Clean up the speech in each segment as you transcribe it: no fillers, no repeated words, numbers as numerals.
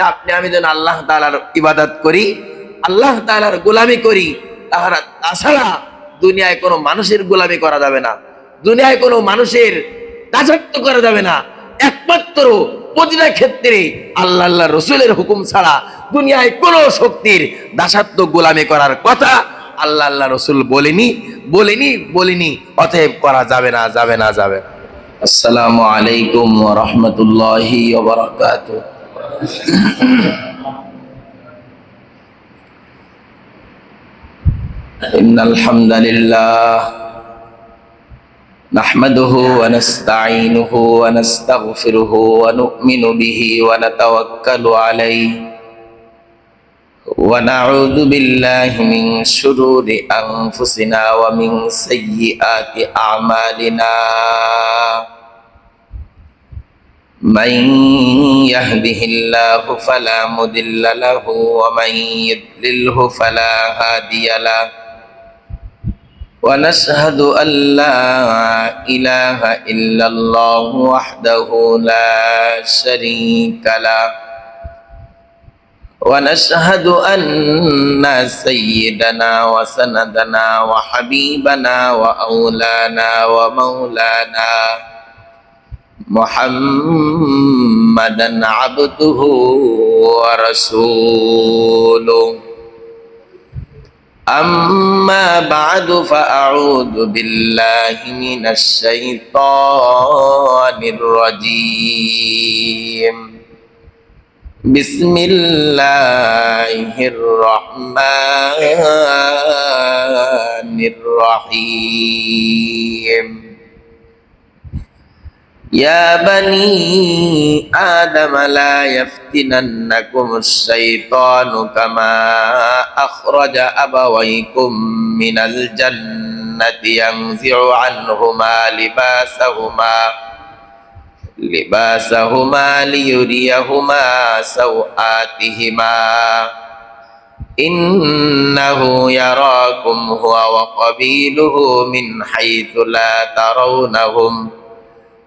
আপনি আমি যেন আল্লাহ তাআলার ইবাদত করি, আল্লাহ তাআলার গোলামি করি। তাছাড়া দুনিয়ায় কোনো মানুষের গোলামি করা যাবে না, দুনিয়ায় কোনো মানুষের দাসত্ব করা যাবে না। একমাত্র প্রতিটা ক্ষেত্রে আল্লাহ আল্লাহ রসুলের হুকুম ছাড়া দুনিয়ায় কোনো শক্তির দাসত্ব গোলামি করার কথা আল্লাহ আল্লাহ রসুল বলেনি, অতএব করা যাবে না, যাবে না, যাবে না। আসসালামু আলাইকুম ওয়া রাহমাতুল্লাহি ওয়া বারাকাতুহু। ইন্নাল হামদালিল্লাহ নাহমাদুহু ওয়া নাস্তাঈনুহু ওয়া নাস্তাগফিরুহু ওয়া নু'মিনু বিহি ওয়া নাতাওয়াক্কালু আলাইহি ওয়া নাউযু বিল্লাহি মিন শুরুরি আনফুসিনা ওয়া মিন সাইয়্যিআতি আ'মালিনা। من يهده الله فلا مضل له ومن يضلله فلا هادي له ونشهد أن لا إله إلا الله وحده لا شريك له ونشهد أن سيدنا وسندنا وحبيبنا وأولانا ومولانا محمدا عبده ورسوله. أما بعد فأعوذ بالله من الشيطان الرجيم. بسم الله الرحمن الرحيم. يا بني آدم لا يفتننكم الشيطان كما أخرج أبويكم من الجنة ينزع عنهما لباسهما ليريهما سوآتهما إنه يراكم هو وقبيله من حيث لا ترونهم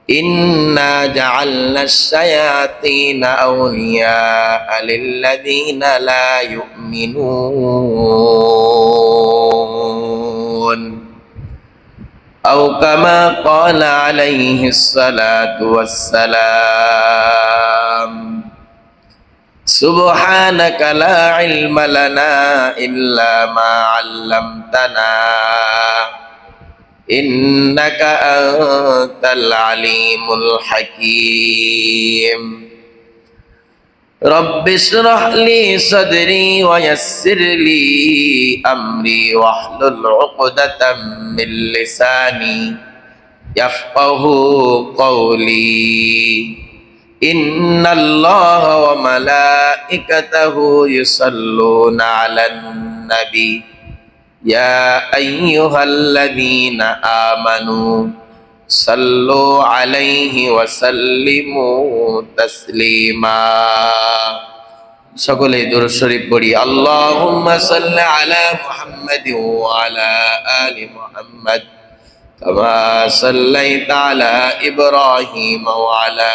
إنا جعلنا الشياطين أولياء للذين لا يؤمنون أو كما قال عليه الصلاة والسلام. سبحانك لا علم لنا إلا ما علمتنا إنك أنت العليم الحكيم. رب اشرح لي صدري ويسر لي أمري واحلل عقدة من لساني يفقه قولي. إن الله وملائكته يصلون على النبي يا أيها الذين آمنوا صلوا عليه وسلموا تسليما. সকলে দুরূদ শরীফ পড়ি। আল্লাহুম্মা সাল্লি আলা মুহাম্মাদিন ওয়া আলা আলি মুহাম্মাদ কামা সাল্লাইতা আলা ইব্রাহিম ওয়া আলা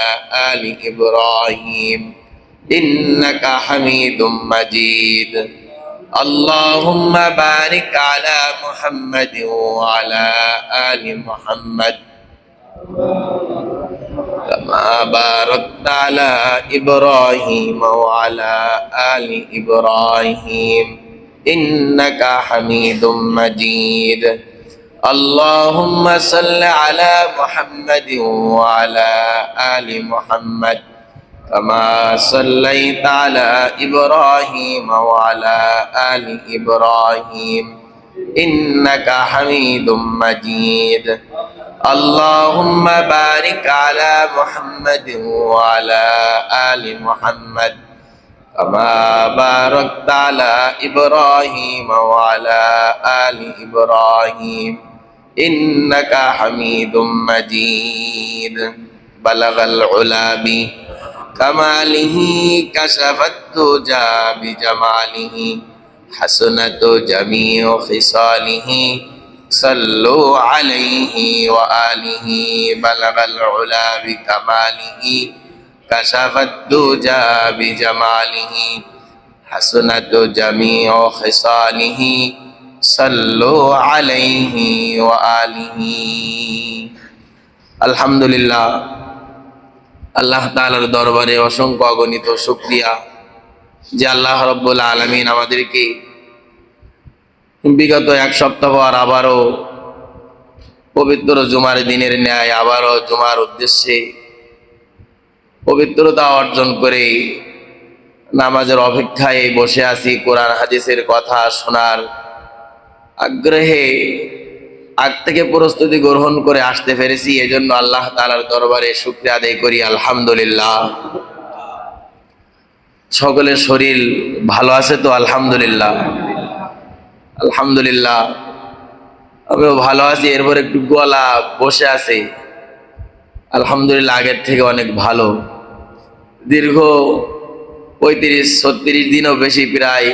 আলি ইব্রাহিম ইন্নাকা হামিদুম মাজিদ। اللهم بارك على محمد وعلى آل محمد كما باركت على إبراهيم وعلى آل إبراهيم إنك حميد مجيد. اللهم صل على محمد وعلى آل محمد كما صليت على إبراهيم وعلى آل إبراهيم إنك حميد مجيد. اللهم بارك على محمد وعلى آل محمد كما باركت على إبراهيم وعلى آل إبراهيم إنك حميد مجيد. بلغ العلا كماله كشف الدجى بجماله حسنت جميع خصاله صلوا عليه وآله. بلغ العلا بكماله কাশাফাত দুজা বিজামালিহি হাসনাত জামিউ খিসালিহি সাল্লু আলাইহি ওয়া আলিহি। আলহামদুলিল্লাহ, আল্লাহ তাআলার দরবারে অসংখ্য অগণিত শুকরিয়া যে আল্লাহ রাব্বুল আলামিন আমাদেরকে বিগত এক সপ্তাহ পর আবারও পবিত্র জুমার দিনের ন্যায় আবারও জুমার উদ্দেশ্যে পবিত্রতা অর্জন করে নামাজের অপেক্ষায় বসে আছি। কোরআন হাদিসের কথা শোনার আগ্রহে আগ থেকে প্রস্তুতি গ্রহণ করে আসতে পেরেছি, এজন্য আল্লাহ তাআলার দরবারে শুকরিয়া আদায় করি। আলহামদুলিল্লাহ। সকলের শরীর ভালো আছে তো? আলহামদুলিল্লাহ, আলহামদুলিল্লাহ, আমিও ভালো আছি। এরপর একটু গলা বসে আছে, আলহামদুলিল্লাহ আগের থেকে অনেক ভালো। দীর্ঘ 35-36 দিনও বেশি প্রায়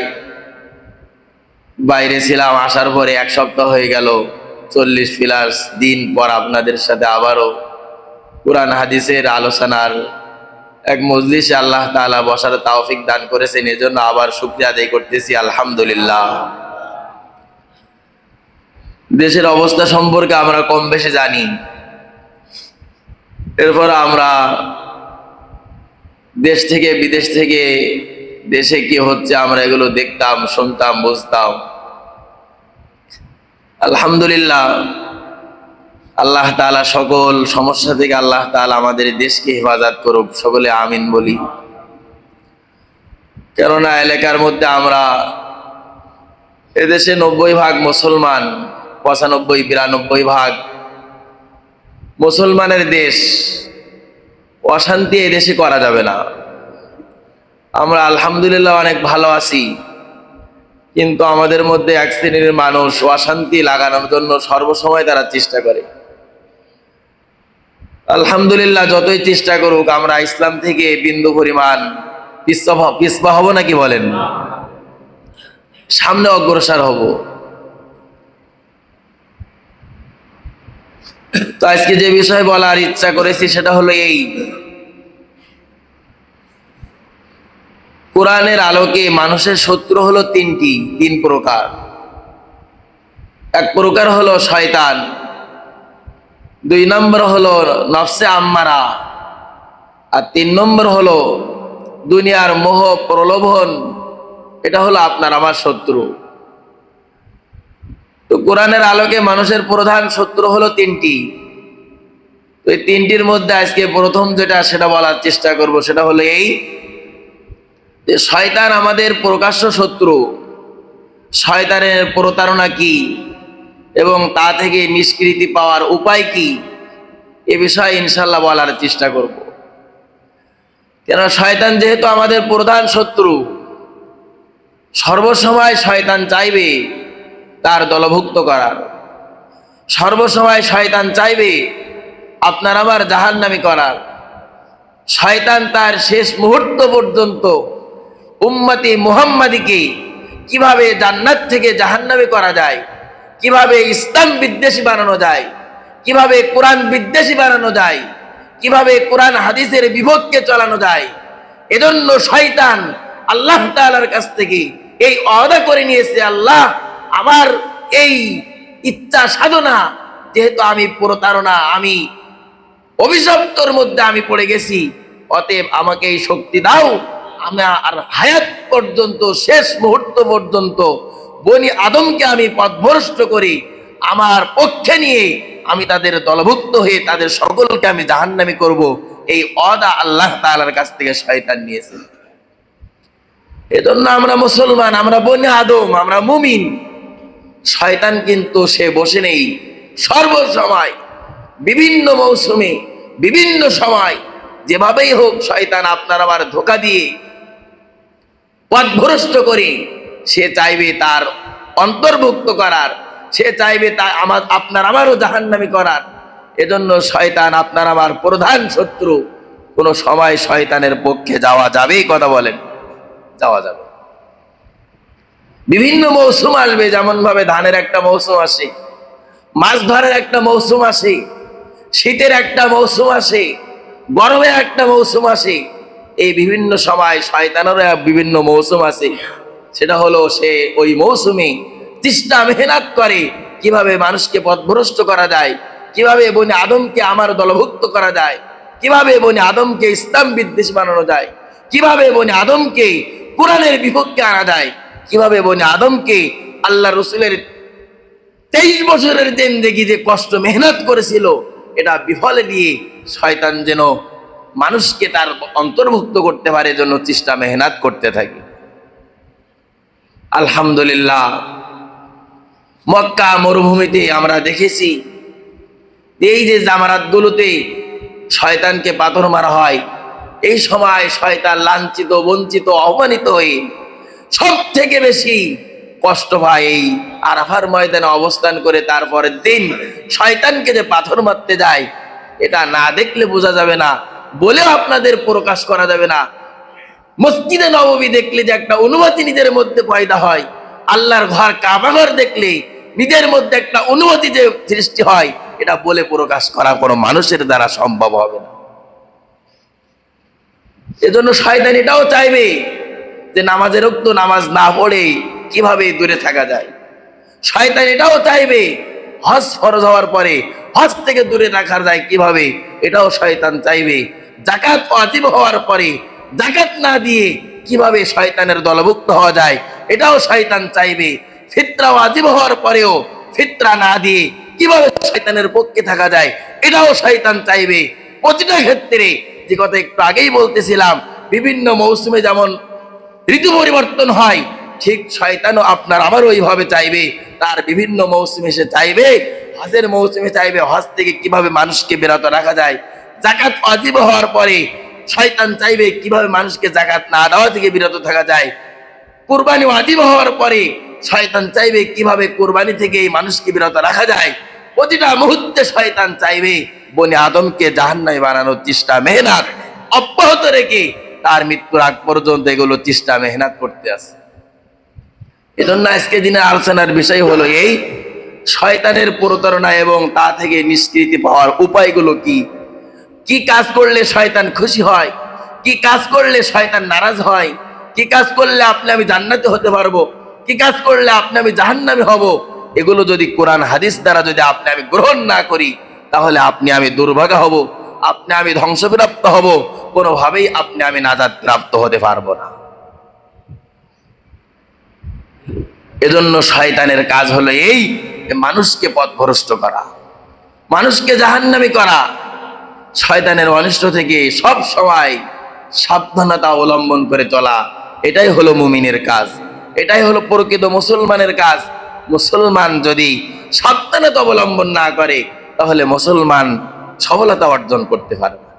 বাইরে ছিলাম, আসার পরে এক সপ্তাহ হয়ে গেল। 40+ দিন পর আপনাদের সাথে আবারও কোরআন হাদিসের আলোচনার এক মজলিসে আল্লাহ তাআলা বসার তৌফিক দান করেছেন, এজন্য আবার শুকরিয়া আদায় করতেছি। আলহামদুলিল্লাহ। দেশের অবস্থা সম্পর্কে আমরা কম বেশি জানি, এরপর আমরা দেশ থেকে বিদেশ থেকে দেশে কি হচ্ছে আমরা এগুলো দেখতাম, শুনতাম, বুঝতাম। আলহামদুলিল্লাহ, আল্লাহ তাআলা সকল সমস্যা থেকে আল্লাহ তাআলা আমাদের দেশকে হেফাজত করুক, সকলে আমিন বলি। কেননা এলাকার মধ্যে আমরা এদেশে 90% মুসলমান, 95-92% মুসলমানের দেশ। অশান্তি এই দেশে করা যাবে না। আমরা আলহামদুলিল্লাহ অনেক ভালো আছি, কিন্তু আমাদের মধ্যে এক শ্রেণীর মানুষ অশান্তি লাগানোর জন্য সর্বসময় তারা চেষ্টা করে। আলহামদুলিল্লাহ, যতই চেষ্টা করুক আমরা ইসলাম থেকে বিন্দু পরিমাণ পিছপা হব নাকি বলেন? সামনে অগ্রসর হব। তো আজকে যে বিষয় বলার ইচ্ছা করেছি সেটা হলো এই, কোরআনের আলোকে মানুষের শত্রু হলো তিন প্রকার। এক প্রকার হলো শয়তান, 2 নম্বর হলো নফসে আম্মারা, আর 3 নম্বর হলো দুনিয়ার মোহ প্রলোভন। এটা হলো আপনার আমার শত্রু। তো কোরআনের আলোকে মানুষের প্রধান শত্রু হলো 3টি। তো এই 3টির মধ্যে আজকে প্রথম যেটা সেটা বলার চেষ্টা করব, সেটা হলো এই যে শয়তান আমাদের প্রকাশ্য শত্রু। শয়তানের প্রতারণা কি এবং তা থেকে নিষ্কৃতি পাওয়ার উপায় কি, এ বিষয়ে ইনশাআল্লাহ বলার চেষ্টা করব। কেন শয়তান যেহেতু আমাদের প্রধান শত্রু, সর্বসময় শয়তান চাইবে তার দলভুক্ত করার, সর্বসময় শয়তান চাইবে আপনার আমার জাহান্নামী করার। শয়তান তার শেষ মুহূর্ত পর্যন্ত উম্মতি মুহাম্মাদিকে কিভাবে জান্নাত থেকে জাহান্নামী করা যায়, কিভাবে ইসলাম বিদ্বেষী বানানো যায়, কিভাবে কোরআন বিদ্বেষী বানানো যায়, কিভাবে কোরআন হাদিসের বিপক্ষে চালানো যায়, এজন্য শয়তান আল্লাহ তাআলার কাছ থেকে এই ওয়াদা করে নিয়েছে, আল্লাহ আমার এই ইচ্ছা সাধনা যেহেতু আমি প্রতারণা, আমি অভিশপ্তর মধ্যে আমি পড়ে গেছি, অতএব আমাকে এই শক্তি দাও, আমার হায়াত পর্যন্ত শেষ মুহূর্ত পর্যন্ত বনি আদমকে আমি পথভ্রষ্ট করি, আমার পক্ষে নিয়ে আমি তাদের দলভুক্ত হয়ে তাদের সকলকে আমি জাহান্নামী করব। এই ওয়াদা আল্লাহ তাআলার কাছ থেকে শয়তান নিয়েছে। এজন্য আমরা মুসলমান, আমরা বনি আদম, আমরা মুমিন। শয়তান কিন্তু সে বসে নেই, সর্বসময় বিভিন্ন মৌসুমে বিভিন্ন সময় যেভাবেই হোক শয়তান আপনার আমার ধোঁকা দিয়ে পথভ্রষ্ট করে সে চাইবে তার অন্তর্ভুক্ত করার, সে চাইবে তা আপনার আমারও জাহান্নামী করার। এজন্য শয়তান আপনার আমার প্রধান শত্রু। কোনো সময় শয়তানের পক্ষে যাওয়া যাবে? কথা বলেন, যাওয়া যাবে। বিভিন্ন মৌসুম আসবে, যেমন ভাবে ধানের একটা মৌসুম আসে, মাছ ধরার একটা মৌসুম আসে, শীতের একটা মৌসুম আসে, গরমে একটা মৌসুম আসে, এই বিভিন্ন সময় শয়তানেরও বিভিন্ন মৌসুম আছে। সেটা হলো সে ওই মৌসুমে তৃষ্ণা মেহনত করে কিভাবে মানুষকে পথভ্রষ্ট করা যায়, কিভাবে বনি আদমকে আমার দলভুক্ত করা যায়, কিভাবে বনি আদমকে ইসলাম বিদ্বেষ বানানো যায়, কিভাবে বনি আদমকে কোরআনের বিপক্ষে আনা যায়, কিভাবে বনি আদমকে আল্লাহ রসুলের 23 বছরের জিন্দেগি যে কষ্ট মেহনত করেছিল এটা বিফলে দিয়ে শয়তান যেন মানুষকে তার অন্তর্ভুক্ত করতে পারে জন্য চেষ্টা মেহনত করতে থাকে। আলহামদুলিল্লাহ, মক্কা মরুভূমিতে আমরা দেখেছি এই যে জামারাতগুলোতে শয়তানকে পাথর মারা হয়, এই সময় শয়তান লাঞ্ছিত, বঞ্চিত, অপমানিত হয়ে সব থেকে বেশি কষ্ট পায় এই আরাফার ময়দানে অবস্থান করে। তারপরের দিন শয়তানকে যে পাথর মারতে যায়, এটা না দেখলে বোঝা যাবে না, বলেও আপনাদের প্রকাশ করা যাবে না। মসজিদে নববী দেখলে যে একটা অনুভূতি নিজের মধ্যে পয়দা হয়, আল্লাহর ঘর কাবা ঘর দেখলে নিজের মধ্যে একটা অনুভূতি যে সৃষ্টি হয়, এটা বলে প্রকাশ করা কোনো মানুষের দ্বারা সম্ভব হবে না। এজন্য শয়তান এটাও চাইবে যে নামাজের রক্ত নামাজ না পড়ে কিভাবে দূরে থাকা যায়। শয়তান এটাও চাইবে হজ ফরজ হওয়ার পরে হজ থেকে দূরে রাখা যায় কিভাবে, এটাও শয়তান চাইবে। যাকাত ওয়াজিব হওয়ার পরে যাকাত না দিয়ে কিভাবে শয়তানের দলভুক্ত হওয়া যায়, এটাও শয়তান চাইবে। ফিতরা ওয়াজিব হওয়ার পরেও ফিতরা না দিয়ে কিভাবে শয়তানের পক্ষে থাকা যায়, এটাও শয়তান চাইবে। প্রতিটা ক্ষেত্রে, যে কথা একটু আগেই বলতেছিলাম, বিভিন্ন মৌসুমে যেমন ঋতু পরিবর্তন হয়, ঠিক শয়তানও আপনার আমার ওইভাবে চাইবে। তার বিভিন্ন মৌসুমে সে চাইবে, হজের মৌসুমে চাইবে হজ থেকে কিভাবে মানুষকে বিরত রাখা যায়। যাকাত ওয়াজিব হওয়ার পরে শয়তান চাইবে কিভাবে মানুষকে যাকাত না দেওয়া থেকে বিরত থাকা যায়। কুরবানি ওয়াজিব হওয়ার পরে শয়তান চাইবে কিভাবে কুরবানি থেকে এই মানুষকে বিরত রাখা যায়। প্রতিটা মুহূর্তে শয়তান চাইবে বনি আদমকে জাহান্নামে বানানোর চেষ্টা মেহনত অব্যাহত রেখে তার মৃত্যুর আগ পর্যন্ত এগুলো চেষ্টা মেহনত করতে আছে। এজন্য আজকে দিনের আলোচনার বিষয় হলো এই শয়তানের প্রতারণা এবং তা থেকে নিষ্কৃতি পাওয়ার উপায়গুলো কি। কি কাজ করলে শয়তান খুশি হয়, কি কাজ করলে শয়তান নারাজ হয়, কি কাজ করলে আপনি আমি জান্নাতে হতে পারবো, কি কাজ করলে আপনি আমি জাহান্নামে হব। এগুলো যদি কোরআন হাদিস দ্বারা যদি আপনি আমি গ্রহণ না করি, তাহলে আপনি আমি দুর্ভাগা হব, আপনি আমি ধ্বংসপ্রাপ্ত হব, কোনোভাবেই আপনি আমি নাজাত প্রাপ্ত হতে পারবো না। এজন্য শয়তানের কাজ হলো এই মানুষকে পথভ্রষ্ট করা, মানুষকে জাহান্নামী করা। শয়তানের অনিষ্ট থেকে সব সময় সাবধানতা অবলম্বন করে চলা, এটাই হলো মুমিনের কাজ, এটাই হলো প্রকৃত মুসলমানের কাজ। মুসলমান যদি সাবধানতা অবলম্বন না করে, তাহলে মুসলমান সফলতা অর্জন করতে পারবে না।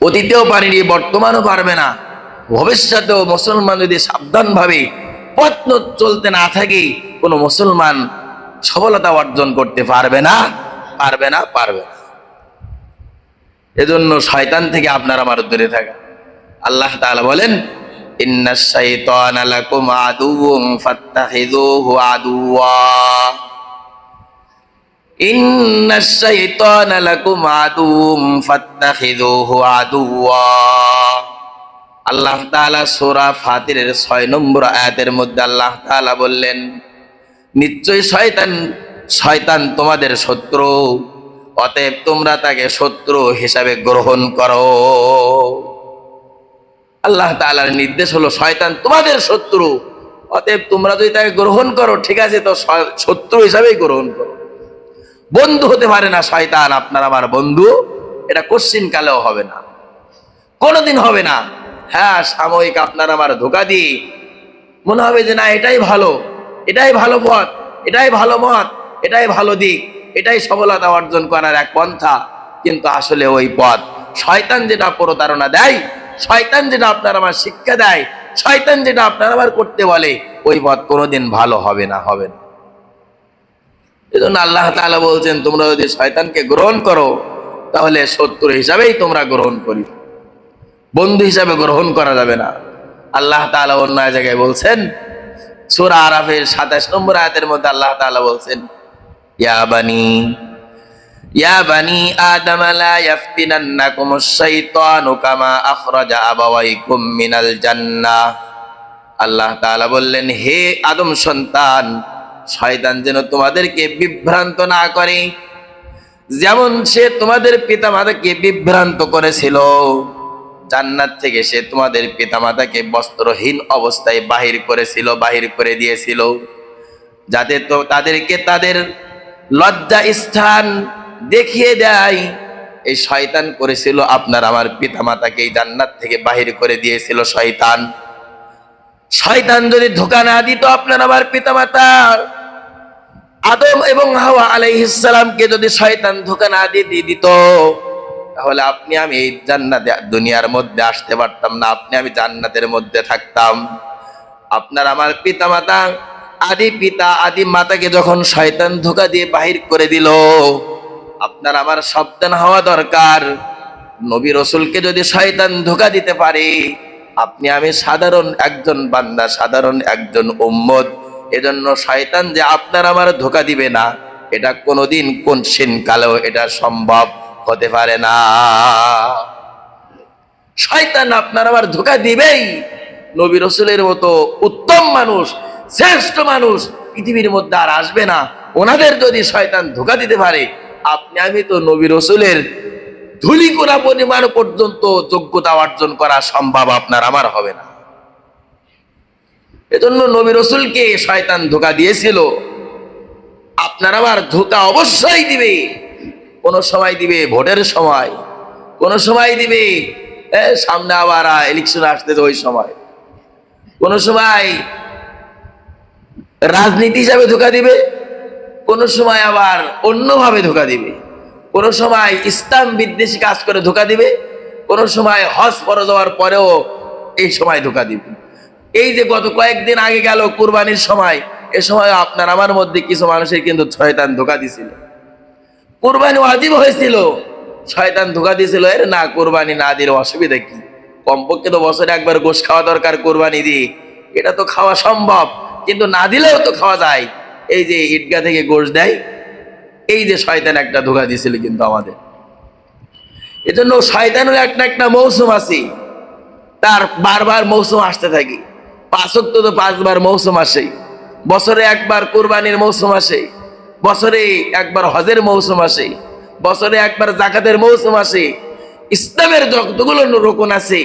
অতীতেও পারেনি, বর্তমানও পারবে না, ভবিষ্যতেও মুসলমান যদি সাবধানভাবে পথ চলতে না থাকে, কোনো মুসলমান সফলতা অর্জন করতে পারবে না, পারবে না, পারবে না। এজন্য শয়তান থেকে আপনার আমার দূরে থাকা। আল্লাহ তাআলা বলেন, ইন্নাশ শাইতানা লাকুম আদুউম ফাত্তাখিযুহু আদুওয়া, ইন্নাশ শাইতানা লাকুম আদুউম ফাত্তাখিযুহু আদুওয়া। আল্লাহ তাআলা সূরা ফাতিরের 6 নম্বর আয়াতের মধ্যে আল্লাহ তাআলা বললেন, নিশ্চয় শয়তান তোমাদের শত্রু, অতএব তোমরা তাকে শত্রু হিসাবে গ্রহণ করো। আল্লাহ তাআলার নির্দেশ হলো শয়তান তোমাদের শত্রু, অতএব তোমরা যদি তাকে গ্রহণ করো, ঠিক আছে, তো শত্রু হিসাবেই গ্রহণ করো। বন্ধু হতে পারে না শয়তান আপনার আমার বন্ধু, এটা কোশ্চিন কালেও হবে না, কোনোদিন হবে না। হ্যাঁ, সাময়িক আপনার আমার ধোঁকা দিয়ে মনে হবে যে না এটাই ভালো, এটাই ভালো পথ, এটাই ভালো মত, এটাই ভালো দিক, এটাই সফলতা অর্জন করার এক পন্থা, কিন্তু আসলে ওই পথ শয়তান যেটা প্রতারণা দেয়, শয়তান যেটা আপনার আমার শিক্ষা দেয়, শয়তান যেটা আপনার আমার করতে বলে, ওই পথ কোনোদিন ভালো হবে না, হবে না। এজন্য আল্লাহ তাআলা বলছেন, তোমরা যদি শয়তানকে গ্রহণ করো, তাহলে শত্রু হিসাবেই তোমরা গ্রহণ করি, বন্ধু হিসাবে গ্রহণ করা যাবে না। আল্লাহ তাআলা অন্য জায়গায় বলছেন, সূরা আরাফের 27 নম্বর আয়াতের মধ্যে আল্লাহ তাআলা বলছেন, ইয়া বানি ইয়া বানি আদম লা ইয়াফতিনান্নাকুমুশ শাইতানু কামা আখরাজা আবাওয়াইকুম মিনাল জান্নাহ। আল্লাহ তাআলা বললেন, হে আদম সন্তান, শয়তান যেন তোমাদেরকে বিভ্রান্ত না করে, যেমন সে তোমাদের পিতামাতাকে বিভ্রান্ত করেছিল। জান্নাত থেকে সে তোমাদের পিতামাতাকে বস্ত্রহীন অবস্থায় বাহির করেছিল, বাহির করে দিয়েছিল, যাতে তো তাদেরকে তাদের লজ্জা স্থান দেখিয়ে দেয়। এই শয়তান করেছিল আপনার আমার পিতামাতাকে এই জান্নাত থেকে বাহির করে দিয়েছিল শয়তান। শয়তান যদি ধোঁকা না দিত আপনার আমার পিতামাতার আদম এবং হাওয়া আলাইহিস সালামকে যদি শয়তান ধোঁকা না দিয়ে দিত, তাহলে আপনি আমি এই জান্নাতে দুনিয়ার মধ্যে আসতে পারতাম না, আপনি আমি জান্নাতের মধ্যে থাকতাম। আপনার আমার পিতামাতা আদি পিতা আদি মাতাকে যখন শয়তান ধোঁকা দিয়ে বাহির করে দিল, আপনার আমার সাবধান হওয়া দরকার। নবী রাসূলকে যদি শয়তান ধোঁকা দিতে পারে, আপনি আমি সাধারণ একজন বান্দা, সাধারণ একজন উম্মত। এজন্য শয়তান যে আপনার আমার ধোঁকা দিবে না, এটা কোনোদিন কোনদিন কালেও এটা সম্ভব হতে পারে না। শয়তান আপনার আমার ধোঁকা দিবেই। নবী রাসূলের মতো উত্তম মানুষ, শ্রেষ্ঠ মানুষ পৃথিবীর মধ্যে আর আসবে না। ওনাদের যদি শয়তান ধোঁকা দিতে পারে, আপনি আমি তো নবী রাসূলের ধূলিকণা পরিমাণ পর্যন্ত যোগ্যতা অর্জন করা সম্ভব আপনার আমার হবে না। এজন্য নবী রাসূলকে শয়তান ধোঁকা দিয়েছিল। আপনার আমার ধোঁকা অবশ্যই দিবে। কোন সময় দিবে ভোটের সময়, কোন সময় দিবে সামনে আবার ইলেকশন আসতেছে ওই সময়, কোন সময় রাজনীতি হিসাবে ধোঁকা দিবে, কোন সময় আবার অন্যভাবে ধোঁকা দিবে, কোন সময় ইসলাম বিদ্বেষী কাজ করে ধোঁকা দিবে, কোন সময় হজ ফরজ হওয়ার পরেও এই সময় ধোঁকা দিবে। এই যে গত কয়েকদিন আগে গেল কুরবানির সময়, এ সময় আপনার আমার মধ্যে কিছু মানুষের কিন্তু শয়তান ধোঁকা দিছিল। কুরবানি ওয়াজিব হয়েছিল, শয়তান ধোঁকা দিয়েছিল, এর না কুরবানি না দিলে অসুবিধা কি, কমপক্ষে তো বছরে একবার গোশ খাওয়া দরকার কুরবানি দিয়ে, এটা তো খাওয়া সম্ভব, কিন্তু না দিলেও তো খাওয়া যায়। এই যে ঈদগাহ থেকে গোশ দেয়, এই যে শয়তান একটা ধোঁকা দিয়েছিল কিন্তু আমাদের। এজন্য শয়তানের একটা মৌসুম আছে, তার বারবার মৌসুম আসতে থাকে। 5 ওয়াক্ত তো 5 বার মৌসুম আসে, বছরে একবার কুরবানির মৌসুম আসে, বছরে একবার হজের মৌসুম আসে, বছরে একবার যাকাতের মৌসুম আসে। ইসলামের যতগুলো রুকন আছে,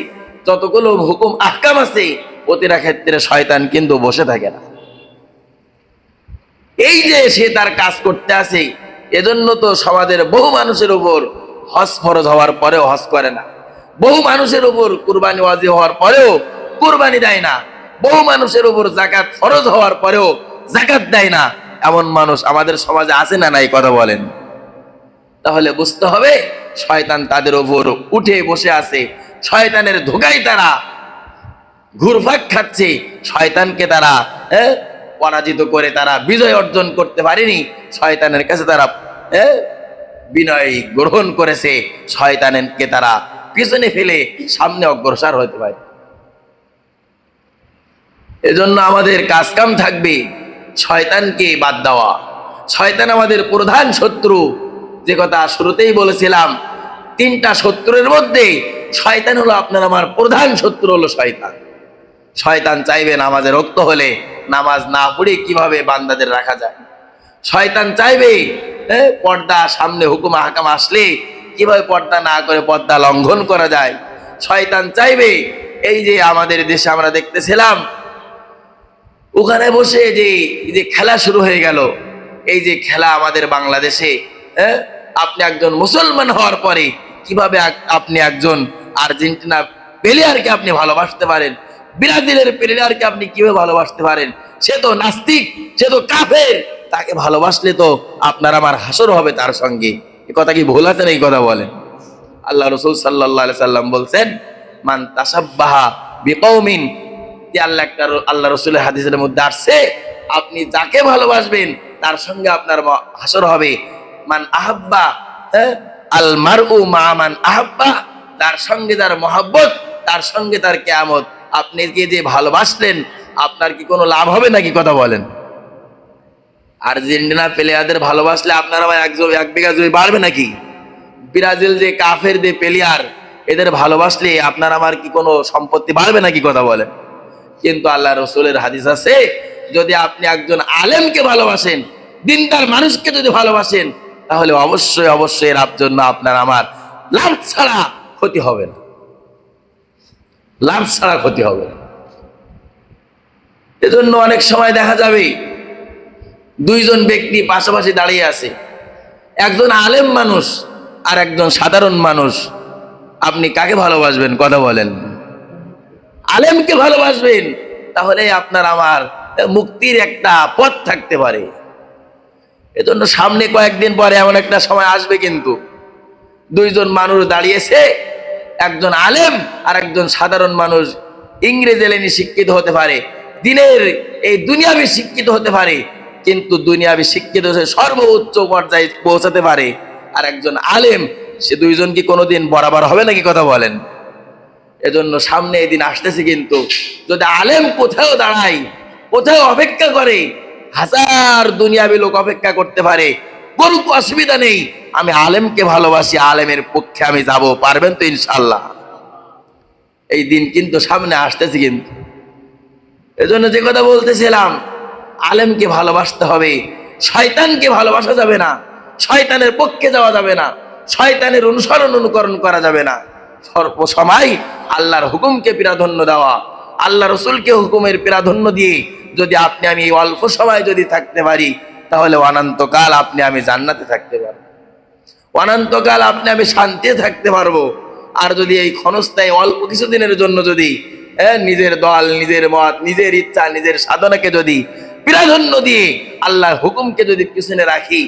যতগুলো হুকুম আহকাম আছে, প্রতিটা ক্ষেত্রে শয়তান কিন্তু বসে থাকে না। এই যে সে তার কাজ করতে আছে, এজন্য তো সমাজের বহু মানুষের উপর হজ ফরজ হওয়ার পরেও হজ করে না, বহু মানুষের উপর কুরবানি ওয়াজিব হওয়ার পরেও কুরবানি দেয় না, বহু মানুষের উপর যাকাত ফরজ হওয়ার পরেও যাকাত দেয় না। এমন মানুষ আমাদের সমাজে আছে না নাই, কথা বলেন? তাহলে বুঝতে হবে শয়তান তাদের উপর উঠে বসে আছে, শয়তানের ধোঁকায় তারা ঘুরপাক খাচ্ছে, শয়তানকে তারা পরাজিত করে তারা বিজয় অর্জন করতে পারেনি। শয়তানের কাছে তারা বিনয় গ্রহণ করেছে, শয়তানকে তারা পিছনে ফেলে সামনে অগ্রসর হতে পারে। এজন্য আমাদের কাজকাম থাকবে শয়তানকে বাদ দেওয়া। শয়তান আমাদের প্রধান শত্রু, যে কথা শুরুতেই বলেছিলাম, 3টা শত্রুর মধ্যে শয়তান হলো আপনার আমার প্রধান শত্রু হলো শয়তান। শয়তান চাইবে নামাজে রক্ত হলে নামাজ না পড়ে কিভাবে বান্দাদের রাখা যায়। শয়তান চাইবে পর্দা সামনে হুকুম হাকাম আসলে কিভাবে পর্দা না করে পর্দা লঙ্ঘন করা যায়। শয়তান চাইবে এই যে আমাদের দেশে আমরা দেখতেছিলাম, ওখানে বসে যে খেলা শুরু হয়ে গেল, এই যে খেলা আমাদের বাংলাদেশে, আপনি একজন মুসলমান হওয়ার পরে কিভাবে আপনি একজন আর্জেন্টিনা প্লেয়ারকে আপনি ভালোবাসতে পারেন, ব্রাজিলের প্লেয়ারকে আপনি কিভাবে ভালোবাসতে পারেন? সে তো নাস্তিক, সে তো কাফের, তাকে ভালোবাসলে তো আপনার আমার হাসর হবে তার সঙ্গে। এই কথা কি ভুল আছে না? এই কথা বলেন। আল্লাহ রাসূল সাল্লাল্লাহু আলাইহি সাল্লাম বলছেন, মান তাসাব্বাহা বিকৌমিন, আল্লাহ রাসূলের হাদিসের মধ্যে আসছে, আপনি যাকে ভালোবাসবেন তার সঙ্গে আপনার হাসর হবে। মান আহাব্বা আল মারউ মা মান আহাব্বা, তার সঙ্গে যার মহব্বত তার সঙ্গে তার কিয়ামত। আপনি যে ভালোবাসলেন, আপনার কি কোনো লাভ হবে নাকি? কথা বলেন। আর্জেন্টিনা প্লেয়ারদের ভালোবাসলে আপনারা ভাই এক বিঘা জমি বাড়বে নাকি? ব্রাজিল যে কাফের যে প্লেয়ার, এদের ভালোবাসলে আপনার আমার কি কোনো সম্পত্তি বাড়বে নাকি? কথা বলেন। কিন্তু আল্লাহ রসুলের হাদিস আছে, যদি আপনি একজন আলেমকে ভালোবাসেন, দিনদার মানুষকে যদি ভালোবাসেন, তাহলে অবশ্যই অবশ্যই এর জন্য আপনার আমার লাভ ছাড়া ক্ষতি হবে না, লাভ ছাড়া ক্ষতি হবে না। এজন্য অনেক সময় দেখা যাবে দুইজন ব্যক্তি পাশাপাশি দাঁড়িয়ে আছে, একজন আলেম মানুষ আর একজন সাধারণ মানুষ, আপনি কাকে ভালোবাসবেন? কথা বলেন। আলেমকে ভালোবাসবেন, তাহলে আপনার আমার মুক্তির একটা পথ থাকতে পারে। এজন্য সামনে কয়েকদিন পরে এমন একটা সময় আসবে, কিন্তু দুইজন মানুষ দাঁড়িয়েছে, একজন আলেম আর একজন সাধারণ মানুষ, ইংরেজি লেনে শিক্ষিত হতে পারে, দিনের এই দুনিয়াবি শিক্ষিত হতে পারে, কিন্তু দুনিয়াবি শিক্ষিত সর্বোচ্চ পর্যায়ে পৌঁছাতে পারে। আর একজন আলেম, সে দুইজন কি কোনোদিন বরাবর হবে নাকি? কথা বলেন। এজন্য সামনে এই দিন আসতেছে, কিন্তু যদি আলেম কোথাও দাঁড়ায়, কোথাও অপেক্ষা করে, হাজার দুনিয়াবি লোক অপেক্ষা করতে পারে, কোনো অসুবিধা নেই, আমি আলেমকে ভালোবাসি, আলেমের পক্ষে আমি যাব। পারবেন তো ইনশাল্লাহ? এই দিন কিন্তু সামনে আসতেছে। কিন্তু এজন্য যে কথা বলতেছিলাম, আলেমকে ভালোবাসতে হবে, শয়তানকে ভালোবাসা যাবে না, শয়তানের পক্ষে যাওয়া যাবে না, শয়তানের অনুকরণ করা যাবে না। সর্বসময় আল্লাহর হুকুমকে প্রাধান্য দেওয়া, আল্লাহ রসুলকে হুকুমের প্রাধান্য দিয়ে যদি আপনি আমি এই অল্প সময় যদি থাকতে পারি, তাহলে অনন্তকাল আপনি আমি জান্নাতে থাকতে পারবো, অনন্তকাল আপনি আমি শান্তিতে থাকতে পারবো। আর যদি এই ক্ষণস্থায়ী অল্প কিছুদিনের জন্য যদি নিজের দল, নিজের মত, নিজের ইচ্ছা, নিজের সাধনাকে যদি প্রাধান্য দিয়ে আল্লাহর হুকুমকে যদি পিছনে রাখি,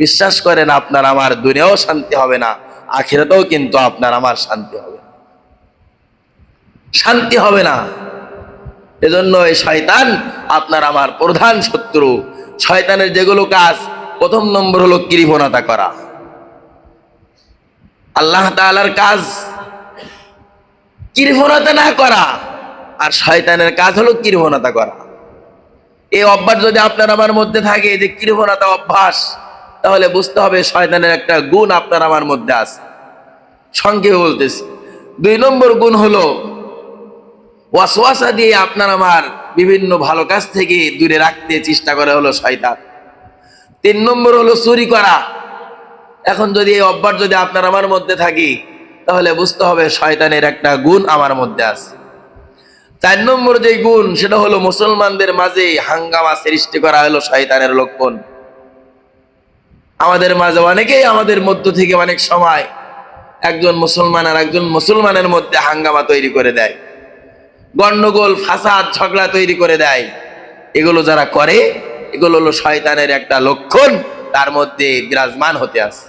বিশ্বাস করেন আপনার আমার দুনিয়াও শান্তি হবে না, আখিরাতেও কিন্তু আপনার আমার শান্তি হবে, শান্তি হবে না। এজন্য এই শয়তান আপনার আমার প্রধান শত্রু। শয়তানের যেগুলো কাজ, প্রথম নম্বর হলো কৃপণতা করা। আল্লাহ তাআলার কাজ কৃপণতা না করা, আর শয়তানের কাজ হলো কৃপণতা করা। এই অভ্যাস যদি আপনার আমার মধ্যে থাকে, যে কৃপণতা অভ্যাস, তাহলে বুঝতে হবে শয়তানের একটা গুণ আপনার আমার মধ্যে আছে। সংক্ষেপে বলতেছি, 2 নম্বর গুণ হলো ওয়াসওয়াসা দিয়ে আপনার আমার বিভিন্ন ভালো কাজ থেকে দূরে রাখতে চেষ্টা করে হলো শয়তান। 3 নম্বর হলো চুরি করা। এখন যদি এই অভ্যাস যদি আপনার আমার মধ্যে থাকে, তাহলে বুঝতে হবে শয়তানের একটা গুণ আমার মধ্যে আছে। 4 নম্বর যে গুণ, সেটা হলো মুসলমানদের মাঝে হাঙ্গামা সৃষ্টি করা হলো শয়তানের লক্ষণ। আমাদের মাঝে অনেকেই আমাদের মধ্য থেকে অনেক সময় একজন মুসলমান আর একজন মুসলমানের মধ্যে হাঙ্গামা তৈরি করে দেয়, গন্ডগোল, ফাসাদ, ঝগড়া তৈরি করে দেয়। এগুলো যারা করে, এগুলো হলো শয়তানের একটা লক্ষণ, তার মধ্যে বিরাজমান হতে আছে।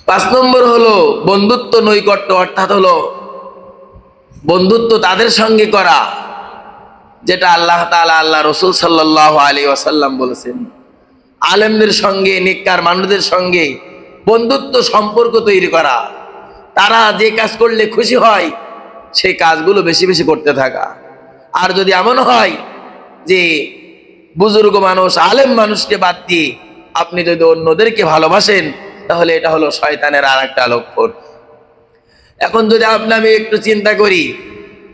5 নম্বর হলো বন্ধুত্ব নৈকট্য, অর্থাৎ হলো বন্ধুত্ব তাদের সঙ্গে করা, যেটা আল্লাহ তাআলা, আল্লাহ রসুল সাল্লাল্লাহু আলাইহি ওয়াসাল্লাম বলেছেন, আলেমদের সঙ্গে, নেককার মানুষদের সঙ্গে বন্ধুত্ব সম্পর্ক তৈরি করা, তারা যে কাজ করলে খুশি হয় সেই কাজগুলো বেশি বেশি করতে থাকা। আর যদি এমন হয় যে বুজুর্গ মানুষ, আলেম মানুষকে বাদ দিয়ে আপনি যদি অন্যদেরকে ভালোবাসেন, তাহলে এটা হলো শয়তানের আর একটা লক্ষণ। এখন যদি আমি একটু চিন্তা করি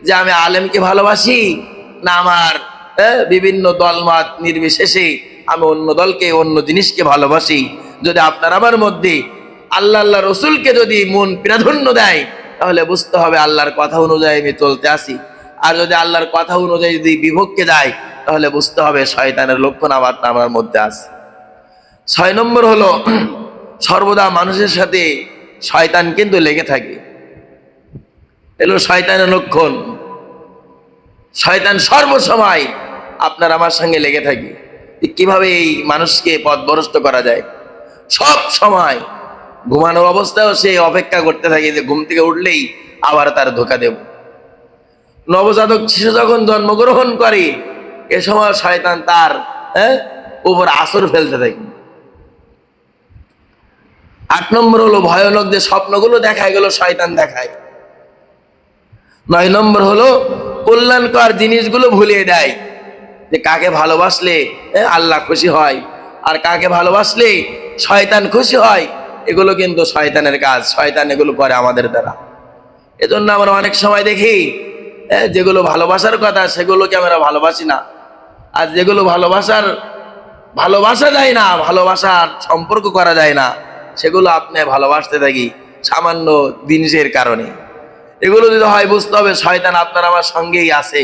যে আমি আলেমকে ভালোবাসি না আমার বিভিন্ন দলমত নির্বিশেষে আমি অন্য দলকে, অন্য জিনিসকে ভালোবাসি, যদি আপনার আমার মধ্যে আল্লাহ আল্লাহ রসুলকে যদি মন প্রাধান্য দেয়, তাহলে বুঝতে হবে আল্লাহর কথা অনুযায়ী আমি চলতে আসি। আর যদি আল্লাহর কথা অনুযায়ী যদি বিভক্তি যায়, তাহলে বুঝতে হবে শয়তানের লক্ষণ আমার মধ্যে আছে। 6 নম্বর হলো সর্বদা মানুষের সাথে শয়তান কিন্তু লেগে থাকে, এলো শয়তানের লক্ষণ। শয়তান সর্বসময় আপনার আমার সঙ্গে লেগে থাকে। কিভাবে এই মানুষকে পথভ্রষ্ট করা যায়? সব সময় ঘুমানোর অবস্থায়ও সে অপেক্ষা করতে থাকে যে ঘুম থেকে উঠলেই আবার তার ধোঁকা দেব। নবজাতক শিশু যখন জন্মগ্রহণ করে, এ সময় শয়তান তার উপর আসর ফেলতে থাকে। 8 নম্বর হলো ভয়ানক যে স্বপ্নগুলো দেখায়, গেল শয়তান দেখায়। 9 নম্বর হলো কল্যাণকর জিনিসগুলো ভুলিয়ে দেয়। যে কাকে ভালোবাসলে আল্লাহ খুশি হয় আর কাকে ভালোবাসলে শয়তান খুশি হয়, এগুলো কিন্তু শয়তানের কাজ। শয়তান এগুলো করে আমাদের দ্বারা। এজন্য আমরা অনেক সময় দেখি যেগুলো ভালোবাসার কথা সেগুলোকে আমরা ভালোবাসি না, আর যেগুলো ভালোবাসা যায় না, ভালোবাসার সম্পর্ক করা যায় না, সেগুলো আপনি ভালোবাসতে থাকি সামান্য জিনিসের কারণে। এগুলো যদি হয় বুঝতে হবে শয়তান আপনার আমার সঙ্গেই আছে।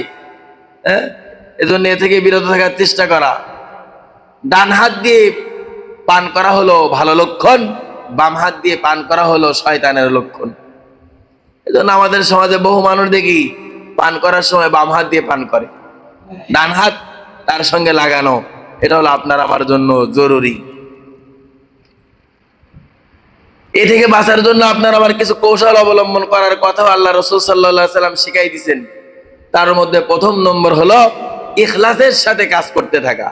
এজন্য এ থেকে বিরত থাকার চেষ্টা করা। ডান হাত দিয়ে পান করা হলো ভালো লক্ষণ, বাম হাত দিয়ে পান করা হলো শয়তানের লক্ষণ। এজন্য আমাদের সমাজে বহু মানুষ দেখি পান করার সময় বাম হাত দিয়ে পান করে, ডান হাত তার সঙ্গে লাগানো। এটা হলো আপনার আমার জন্য জরুরি। এ থেকে বাঁচার জন্য আপনার আবার কিছু কৌশল অবলম্বন করার কথাও আল্লাহ রাসূল সাল্লাল্লাহু আলাইহি সাল্লাম শিখাই দিয়েছেন। তার মধ্যে প্রথম নম্বর হলো ইখলাসের সাথে কাজ করতে থাকা।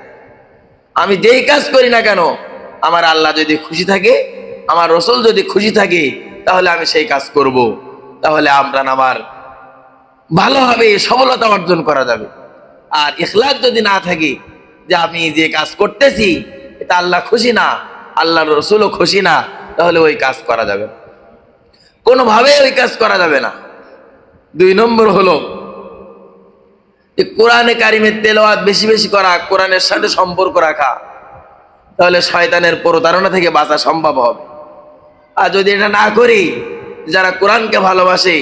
আমি যেই কাজ করি না কেন, আমার আল্লাহ যদি খুশি থাকে, আমার রাসূল যদি খুশি থাকে, তাহলে আমি সেই কাজ করব। তাহলে আমার ভালোভাবে সফলতা অর্জন করা যাবে। আর ইখলাস যদি না থাকে, যে আমি যে কাজ করতেছি এটা আল্লাহ খুশি না, আল্লাহর রাসূলও খুশি না, তাহলে ওই কাজ করা যাবে না, কোনোভাবে ওই কাজ করা যাবে না। 2 নম্বর হলো কোরআনে কারিমের তেলাওয়াত বেশি বেশি করা, কোরআনের সাথে সম্পর্ক রাখা। তাহলে শয়তানের প্রতারণা থেকে বাঁচা সম্ভব হবে। আর যদি এটা না করি, যারা কোরআনকে ভালোবাসে,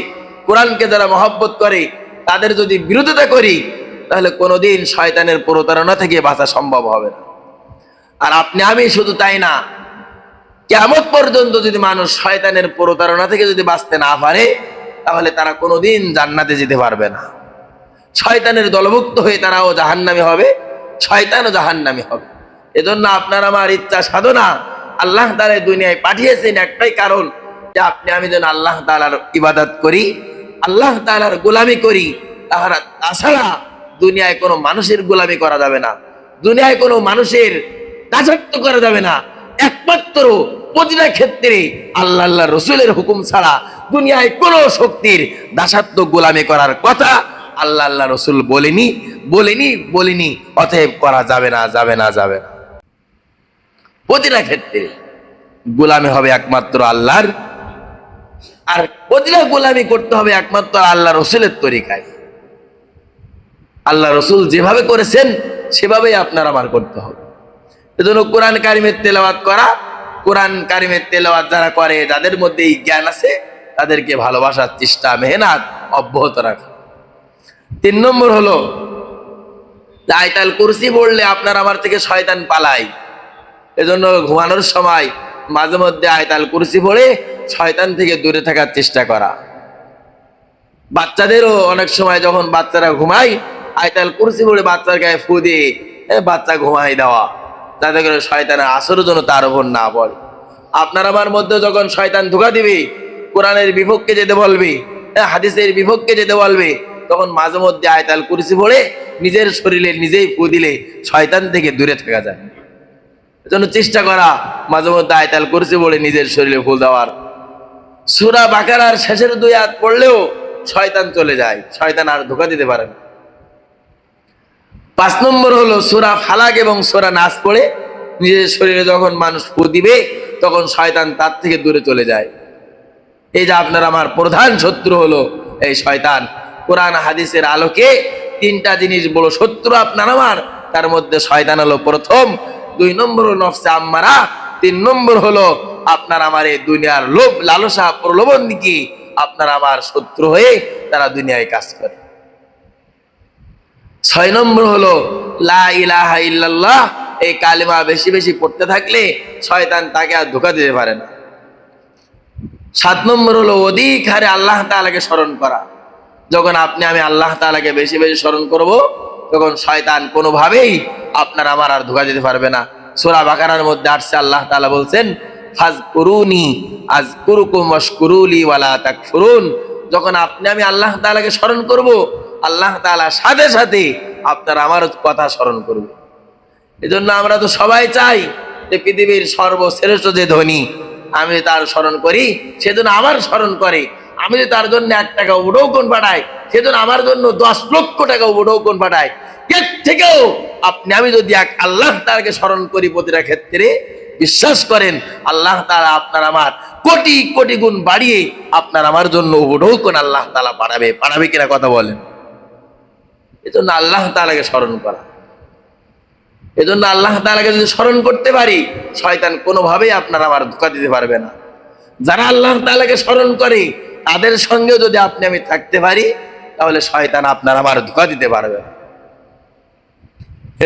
কোরআনকে যারা মহব্বত করে, তাদের যদি বিরোধিতা করি, তাহলে কোনোদিন শয়তানের প্রতারণা থেকে বাঁচা সম্ভব হবে না। আর আপনি আমি শুধু তাই না, কিয়ামত পর্যন্ত যদি মানুষ শয়তানের প্রতারণা থেকে যদি বাঁচতে না পারে, তাহলে তারা কোনোদিন জান্নাতে যেতে পারবে না। শয়তানের দলভুক্ত হয়ে তারাও জাহান্নামী হবে, শয়তানও জাহান্নামী হবে। এজন্য আপনার আমার ইচ্ছা সাধনা, আল্লাহ তাআলা দুনিয়ায় পাঠিয়েছেন একটাই কারণ, যে আপনি আমি যেন আল্লাহ তাআলার ইবাদত করি, আল্লাহ তাআলার গোলামি করি। তাছাড়া দুনিয়ায় কোনো মানুষের গোলামি করা যাবে না, দুনিয়ায় কোনো মানুষের দাসত্ব করা যাবে না। একমাত্র প্রতিটা ক্ষেত্রে আল্লাহ রাসূলের হুকুম ছাড়া দুনিয়ায় কোনো শক্তির দাসত্ব গোলামি করার কথা আল্লাহ রাসূল বলেনি। অতএব করা যাবে না। প্রতিটা ক্ষেত্রে গোলামি হবে একমাত্র আল্লাহর, আর প্রতিটা গোলামি করতে হবে একমাত্র আল্লাহ রাসূলের তরিকায়। আল্লাহ রাসূল যেভাবে করেছেন সেভাবেই আপনার আমার করতে হবে। এজন্য কোরআন কারিমের তেলাওয়াত করা, কোরআন কারিমের তেলাওয়াত যারা করে, যাদের মধ্যে এই জ্ঞান আছে, তাদেরকে ভালোবাসার চেষ্টা, মেহনত অব্যাহত রাখা। 3 নম্বর হলো আয়াতুল কুরসি পড়লে আপনার আমার থেকে শয়তান পালায়। এজন্য ঘুমানোর সময় মাঝে মধ্যে আয়াতুল কুরসি পড়ে শয়তান থেকে দূরে থাকার চেষ্টা করা। বাচ্চাদেরও অনেক সময় যখন বাচ্চারা ঘুমায়, আয়াতুল কুরসি পড়ে বাচ্চার গায়ে ফু দিয়ে বাচ্চা ঘুমাই দেওয়া, যাতে করে শয়তানের আসর যেন তার উপর না পড়ে। আপনার আমার মধ্যে যখন শয়তান ধোঁকা দিবে, কোরআনের বিপক্ষে যেতে বলবে, হাদিসের বিপক্ষে যেতে বলবে, তখন মাঝে মধ্যে আয়াতুল কুরসি পড়ে নিজের শরীরে নিজেই ফু দিলে শয়তান থেকে দূরে থাকা যায়। এজন্য চেষ্টা করা মাঝে মধ্যে আয়াতুল কুরসি পড়ে নিজের শরীরে ফু দেওয়ার। সূরা বাকারার শেষের 2 আয়াত পড়লেও শয়তান চলে যায়, শয়তান আর ধোঁকা দিতে পারে না। 5 নম্বর হলো সূরা ফালাক এবং সূরা নাস পড়ে নিজের শরীরে যখন মানুষ ফু দিবে, তখন শয়তান তার থেকে দূরে চলে যায়। এই যে আপনার আমার প্রধান শত্রু হলো এই শয়তান। কোরআন হাদিসের আলোকে 3টা জিনিস বড় শত্রু আপনার আমার, তার মধ্যে শয়তান হলো প্রথম, 2 নম্বর হলো নফসে আম্মারা, 3 নম্বর হলো আপনার আমার এই দুনিয়ার লোভ লালসা প্রলোভন দিকে আপনার আমার শত্রু হয়ে তারা দুনিয়ায় কাজ করে। 6 নম্বর হলো লা ইলাহা ইল্লাল্লাহ, এই কালিমা বেশি বেশি পড়তে থাকলে শয়তান তাকে আর ধোঁকা দিতে পারে না। 7 নম্বর হলো অধিক হারে আল্লাহ তাআলাকে স্মরণ করা। যখন আপনি আমি আল্লাহ তাআলাকে বেশি বেশি স্মরণ করব, তখন শয়তান কোনোভাবেই আপনার আমার আর ধোঁকা দিতে পারবে না। সূরা বাকারার মধ্যে আসছে, আল্লাহ তাআলা বলছেন ফাজকুরুনি আযকুরুকুম ওয়াশকুরুলি ওয়ালা তাকফুরুন। যখন আপনি আমি আল্লাহ তাআলাকে স্মরণ করব, আল্লাহ তাআলা সাথে সাথে আপনার আমার কথা স্মরণ করবে। এজন্য আমরা তো সবাই চাই যে পৃথিবীর সর্বশ্রেষ্ঠ যে ধনী, আমি তার স্মরণ করি, সেজন্য আমার স্মরণ করে। আমি যদি তার জন্য 1 টাকা উডৌকন পাঠাই, সেজন্য আমার জন্য 10 লক্ষ টাকা উডৌকন পাঠায়। এর থেকেও আপনি আমি যদি এক আল্লাহ তাআলাকে স্মরণ করি প্রতিটা ক্ষেত্রে, বিশ্বাস করেন আল্লাহ তাআলা আপনার আমার কোটি কোটি গুণ বাড়িয়ে আপনার আমার জন্য উপঢৌকন আল্লাহ তাআলা পাঠাবে কিনা কথা বলেন। এজন্য আল্লাহ তাআলাকে স্মরণ করা, এজন্য আল্লাহ তাআলাকে যদি স্মরণ করতে পারি, শয়তান কোনোভাবেই আপনার আমার ধোঁকা দিতে পারবে না। যারা আল্লাহ তাআলাকে স্মরণ করে তাদের সঙ্গেও যদি আপনি আমি থাকতে পারি, তাহলে শয়তান আপনার আমার ধোঁকা দিতে পারবে না।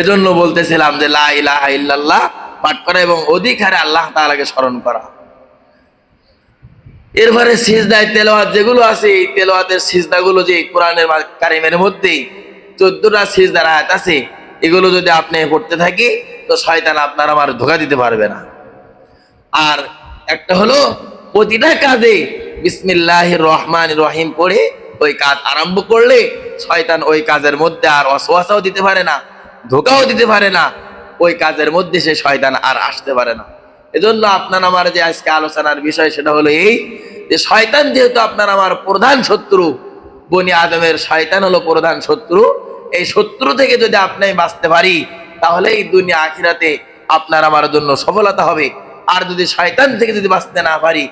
এজন্য বলতেছিলাম যে লা ইলাহা ইল্লাল্লাহ পাঠ করা এবং অধিক হারে আল্লাহ তাআলাকে স্মরণ করা। এরপরে সিজদায় তেলাওয়াত যেগুলো আছে, এই তেলাওয়াতের সিজদাগুলো যে কোরআনের কারিমের মধ্যে 14টা সিজদার আয়াত আছে, এগুলো যদি আপনি পড়তে থাকি তো শয়তান আপনার আমার ধোঁকা দিতে পারবে না। আর একটা হলো প্রতিটা কাজে বিসমিল্লাহির রহমানির রহিম পড়ে ওই কাজ আরম্ভ করলে শয়তান ওই কাজের মধ্যে আর ওয়াসওয়াসাও দিতে পারে না, ধোঁকাও দিতে পারে না, ওই কাজের মধ্যে সে শয়তান আর আসতে পারে না। এজন্য আপনার আমার যে আজকে আলোচনার বিষয় সেটা হলো এই যে শয়তান যেহেতু আপনার আমার প্রধান শত্রু, বনি আদমের শয়তান হলো প্রধান শত্রু, এই শত্রু থেকে যদি আপনি বাঁচতে পারি তাহলে এই দুনিয়া আখিরাতে আপনার আমার জন্য সফলতা হবে। আর যদি শয়তান থেকে যদি বাঁচতে না পারি,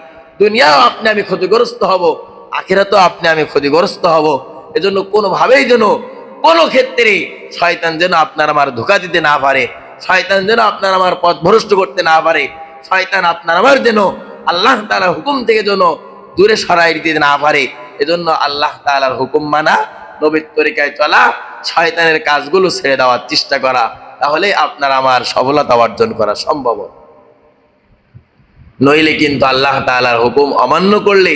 দুনিয়াও আপনি আমি ক্ষতিগ্রস্ত হব, আখিরাতেও আপনি আমি ক্ষতিগ্রস্ত হব। এজন্য কোনোভাবেই যেন কোনো ক্ষেত্রে শয়তান যেন আপনার আমার ধোঁকা দিতে না পারে, শয়তান যেন আপনার আমার পথ ভ্রষ্ট করতে না পারে, শয়তান আপনার আমার যেন আল্লাহ তাআলার হুকুম থেকে যেন দূরে সরাই দিতে না পারে। এজন্য আল্লাহ তাআলার হুকুম মানা, নবীর তরিকায় চলা, শয়তানের কাজগুলো ছেড়ে দেওয়ার চেষ্টা করা, তাহলে আপনার আমার সফলতা অর্জন করা সম্ভব। নইলে কিন্তু আল্লাহ তাআলার হুকুম অমান্য করলে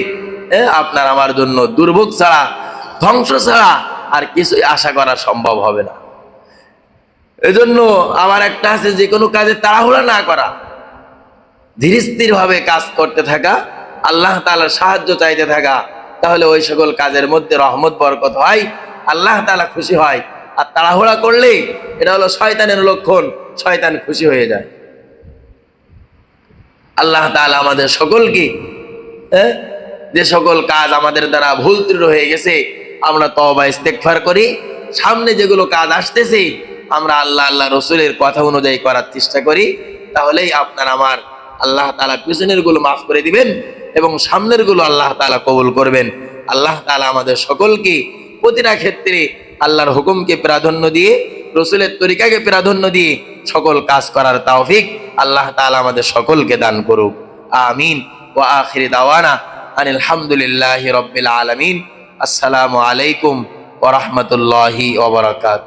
আপনার আমার জন্য দুর্ভোগ ছাড়া, ধ্বংস ছাড়া আর কিছুই আশা করা সম্ভব হবে না। এজন্য আমার একটা আছে, যে কোনো কাজে তাড়াহুড়া না করা, ধীর স্থির ভাবে কাজ করতে থাকা, আল্লাহ তাআলার সাহায্য চাইতে থাকা, তাহলে ওই সকল কাজের মধ্যে রহমত বরকত হয়, আল্লাহ তাআলা খুশি হয়। আর তাড়াহুড়া করলে এটা হলো শয়তানের লক্ষণ, শয়তান খুশি হয়ে যায়। আল্লাহ তাআলা আমাদের সকলকে যে সকল কাজ আমাদের দ্বারা ভুল ত্রুটি হয়ে গেছে আমরা তওবা ইস্তেগফার করি, সামনে যেগুলো কাজ আসতেছে আমরা আল্লাহ রসুলের কথা অনুযায়ী করার চেষ্টা করি, তাহলেই আপনার আমার আল্লাহ তাআলা পিছনের গুলো মাফ করে দিবেন এবং সামনের গুলো আল্লাহ তাআলা কবুল করবেন। আল্লাহ তাআলা আমাদের সকলকে প্রতিটা ক্ষেত্রে আল্লাহর হুকুমকে প্রাধান্য দিয়ে, রসুলের তরিকাকে প্রাধান্য দিয়ে সকল কাজ করার তৌফিক আল্লাহ তাআলা আমাদের সকলকে দান করুক। আমিন। ওয়া আখিরি দাওয়ানা আনিল হামদুলিল্লাহি রাব্বিল আলামিন। আসসালামু আলাইকুম ওয়া রাহমাতুল্লাহি ওয়া বারাকাতুহু।